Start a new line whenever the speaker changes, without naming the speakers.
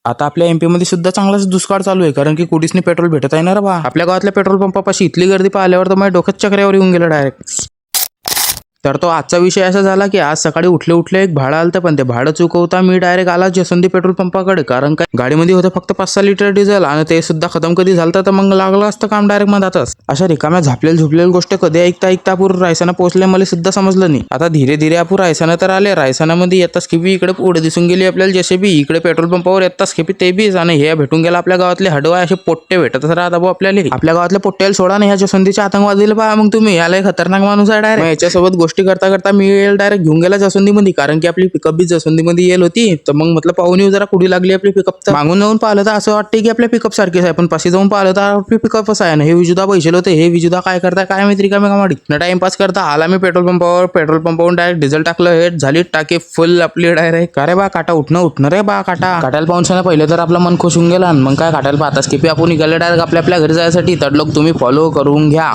आता आपल्या एमपी मध्ये सुद्धा चांगलाच दुष्काळ चालू आहे, कारण की कुठेच नाही पेट्रोल भेटत आहे ना रे बा. आपल्या गावातल्या पेट्रोल पंपापाशी इथली गर्दी पाहिल्यावर तर माझ्या डोक्यात चक्रावर येऊन गेलं डायरेक्ट. तर तो आजचा विषय असा झाला की आज सकाळी उठले एक भाडं आलं, पण ते भाडं चुकवता मी डायरेक्ट आला जसवंती पेट्रोल पंपाकडे, कारण काय गाडीमध्ये होतं फक्त 5-6 लिटर डिझेल आणि ते सुद्धा खतम कधी झालं तर मग लागलं असतं काम डायरेक्ट मधातच. अशा रिकाम्या झोपलेल्या गोष्ट कधी ऐकता अपूर रायसाना पोहोचले मला सुद्धा समजलं नाही. आता धीरे धीरे अपूर रायसाना तर आले. रायसानामध्ये येताच खेपी इकडे पुढे दिसून गेली आपल्याला जेसीबी, इकडे पेट्रोल पंपावर येताच खेपी ते बीच, आणि हे भेटून गेला आपल्या गावातले हडवाय असे पोट्टे भेटतच राहता भाऊ आपल्याला. आपल्या गावातल्या पोट्ट्याला सोडा नाही, ह्या जसवंतीच्या आतंकवादीला पहा मग तुम्ही, याला खतरनाक माणूस आहे डायरेक्ट. याच्यासोबत गोष्टी करता करता मी डायरेक्ट घेऊन गेला जसवंतीमध्ये, कारण की आपली पिकअप बी जसवंतीमध्ये येईल होती. तर मग म्हटलं पाहून येऊ जरा कुठे लागली आपली पिकअप. तर मागून जाऊन पाहिलं तर असं वाटतं की आपल्या पिकअप सारखीच आहे, पण पाशी जाऊन पाहिलं तर आपली पिकअपच आहे ना. हे विजुदा पैसे होते, हे विजुदा काय करताय काय माहिती का कामाडी ना. टाइमपास करता आला मी पेट्रोल पंपावर डायरेक्ट डिझेल टाकलं, हेड झाली टाके फुल आपली डायरेक्ट. का रे बा काटा उठणं रे बा काटायला पाहून पहिले तर आपलं मन खुश होऊन गेला, मग काय काटायला पाहताच की आपण निघाले डायरेक्ट आपल्या घरी जायसाठी. तर लोक तुम्ही फॉलो करून घ्या.